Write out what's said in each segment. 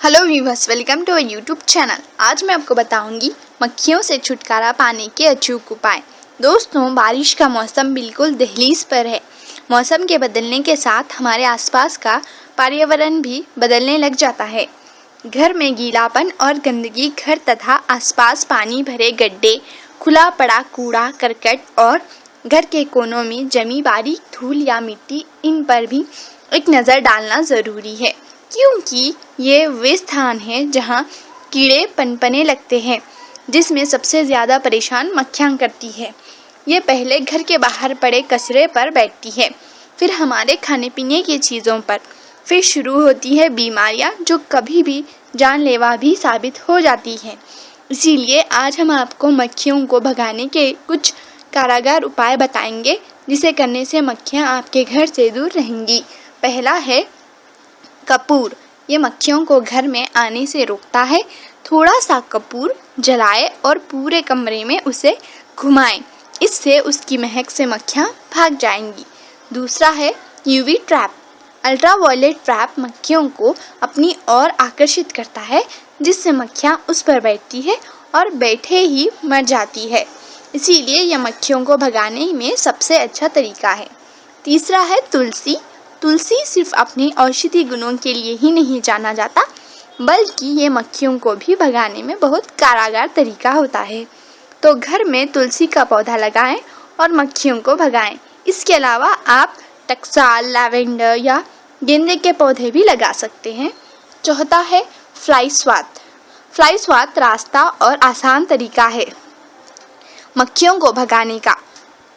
Hello viewers, welcome to our YouTube channel. आज मैं आपको बताऊंगी मक्खियों से छुटकारा पाने के अचूक उपाय। दोस्तों, बारिश का मौसम बिल्कुल दहलीज पर है। मौसम के बदलने के साथ हमारे आसपास का पर्यावरण भी बदलने लग जाता है। घर में गीलापन और गंदगी, घर तथा आसपास पानी भरे गड्ढे, खुला पड़ा कूड़ा करकट और घर के कोनों में जमी बारीक धूल या मिट्टी, इन पर भी एक नज़र डालना ज़रूरी है, क्योंकि ये वे स्थान हैं जहाँ कीड़े पनपने लगते हैं, जिसमें सबसे ज़्यादा परेशान मक्खियाँ करती है। ये पहले घर के बाहर पड़े कचरे पर बैठती है, फिर हमारे खाने पीने की चीज़ों पर, फिर शुरू होती है बीमारियाँ जो कभी भी जानलेवा भी साबित हो जाती हैं। इसीलिए आज हम आपको मक्खियों को भगाने के कुछ कारगर उपाय बताएंगे, जिसे करने से मक्खियाँ आपके घर से दूर रहेंगी। पहला है कपूर। ये मक्खियों को घर में आने से रोकता है। थोड़ा सा कपूर जलाएं और पूरे कमरे में उसे घुमाएं। इससे उसकी महक से मक्खियाँ भाग जाएंगी। दूसरा है यूवी ट्रैप। अल्ट्रावायलेट ट्रैप मक्खियों को अपनी ओर आकर्षित करता है, जिससे मक्खियाँ उस पर बैठती है और बैठे ही मर जाती है। इसीलिए यह मक्खियों को भगाने में सबसे अच्छा तरीका है। तीसरा है तुलसी। तुलसी सिर्फ अपने औषधि गुणों के लिए ही नहीं जाना जाता, बल्कि ये मक्खियों को भी भगाने में बहुत कारगर तरीका होता है। तो घर में तुलसी का पौधा लगाएं और मक्खियों को भगाएं। इसके अलावा आप टकसाल, लैवेंडर या गेंदे के पौधे भी लगा सकते हैं। चौथा है फ्लाई स्वाट। फ्लाई स्वाट रास्ता और आसान तरीका है मक्खियों को भगाने का।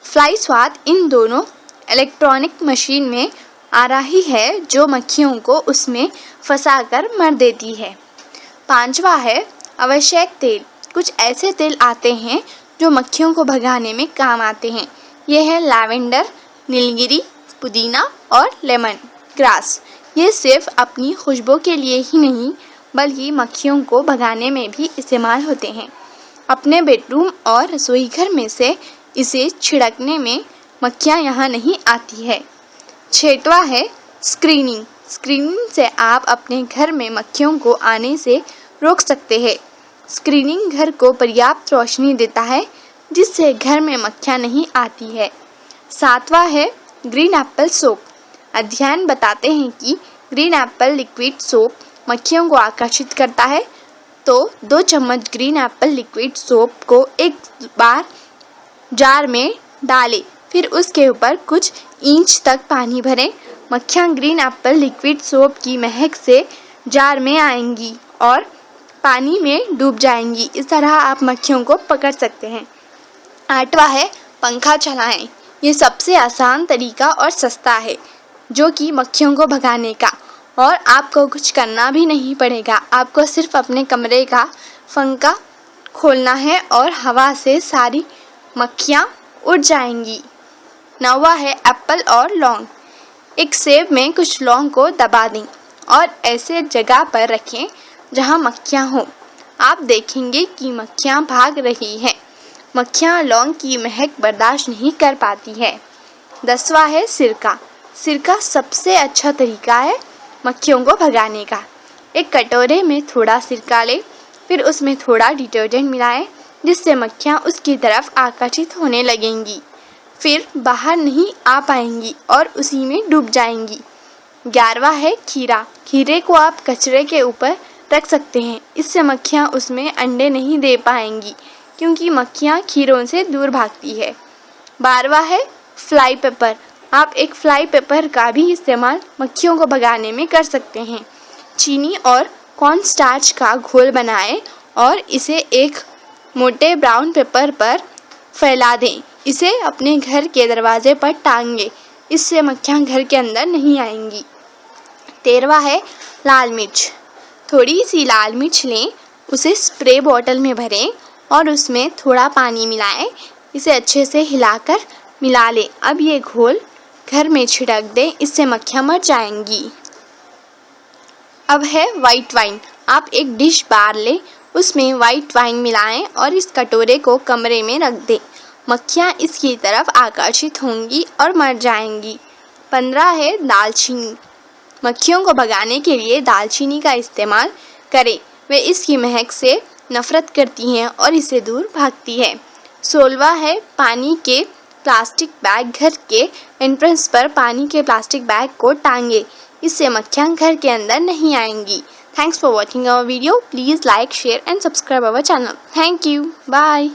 फ्लाई स्वाट इन दोनों इलेक्ट्रॉनिक मशीन में आ रही है, जो मक्खियों को उसमें फंसाकर मर देती है। पांचवा है आवश्यक तेल। कुछ ऐसे तेल आते हैं जो मक्खियों को भगाने में काम आते हैं। ये है लैवेंडर, नीलगिरी, पुदीना और लेमन ग्रास। ये सिर्फ अपनी खुशबू के लिए ही नहीं, बल्कि मक्खियों को भगाने में भी इस्तेमाल होते हैं। अपने बेडरूम और रसोई घर में से इसे छिड़कने में मक्खियाँ यहाँ नहीं आती है। छठवां है स्क्रीनिंग। स्क्रीनिंग से आप अपने घर में मक्खियों को आने से रोक सकते हैं। स्क्रीनिंग घर को पर्याप्त रोशनी देता है, जिससे घर में मक्खियाँ नहीं आती है। सातवां है ग्रीन एप्पल सोप। अध्ययन बताते हैं कि ग्रीन एप्पल लिक्विड सोप मक्खियों को आकर्षित करता है। तो 2 चम्मच ग्रीन एप्पल लिक्विड सोप को एक बार जार में डालें, फिर उसके ऊपर कुछ इंच तक पानी भरें। मक्खियाँ ग्रीन एप्पल लिक्विड सोप की महक से जार में आएंगी और पानी में डूब जाएंगी। इस तरह आप मक्खियों को पकड़ सकते हैं। आठवां है पंखा चलाएं। ये सबसे आसान तरीका और सस्ता है, जो कि मक्खियों को भगाने का, और आपको कुछ करना भी नहीं पड़ेगा। आपको सिर्फ अपने कमरे का पंखा खोलना है और हवा से सारी मक्खियाँ उड़ जाएंगी। 9वां है एप्पल और लौंग। एक सेब में कुछ लौंग को दबा दें और ऐसे जगह पर रखें जहां मक्खियां हों। आप देखेंगे कि मक्खियां भाग रही हैं। मक्खियां लौंग की महक बर्दाश्त नहीं कर पाती है। 10वां है सिरका। सिरका सबसे अच्छा तरीका है मक्खियों को भगाने का। एक कटोरे में थोड़ा सिरका लें, फिर उसमें थोड़ा डिटर्जेंट मिलाएं, जिससे मक्खियां उसकी तरफ आकर्षित होने लगेंगी, फिर बाहर नहीं आ पाएंगी और उसी में डूब जाएंगी। 11वां है खीरा। खीरे को आप कचरे के ऊपर रख सकते हैं। इससे मक्खियाँ उसमें अंडे नहीं दे पाएंगी, क्योंकि मक्खियाँ खीरों से दूर भागती है। 12वां है फ्लाई पेपर। आप एक फ्लाई पेपर का भी इस्तेमाल मक्खियों को भगाने में कर सकते हैं। चीनी और कॉर्न स्टार्च का घोल बनाएं और इसे एक मोटे ब्राउन पेपर पर फैला दें। इसे अपने घर के दरवाजे पर टांगें। इससे मक्खियाँ घर के अंदर नहीं आएंगी। 13वां है लाल मिर्च। थोड़ी सी लाल मिर्च लें, उसे स्प्रे बॉटल में भरें और उसमें थोड़ा पानी मिलाएं। इसे अच्छे से हिलाकर मिला लें। अब ये घोल घर में छिड़क दें, इससे मक्खियाँ मर जाएंगी। अब है वाइट वाइन। आप एक डिश बार लें, उसमें वाइट वाइन मिलाएं और इस कटोरे को कमरे में रख दें। मक्खियाँ इसकी तरफ आकर्षित होंगी और मर जाएंगी। 15 है दालचीनी। मक्खियों को भगाने के लिए दालचीनी का इस्तेमाल करें। वे इसकी महक से नफरत करती हैं और इसे दूर भागती है। 16वां है पानी के प्लास्टिक बैग। घर के एंट्रेंस पर पानी के प्लास्टिक बैग को टांगे, इससे मक्खियाँ घर के अंदर नहीं आएंगी। Thanks for watching our video. Please like, share and subscribe our channel. Thank you. Bye.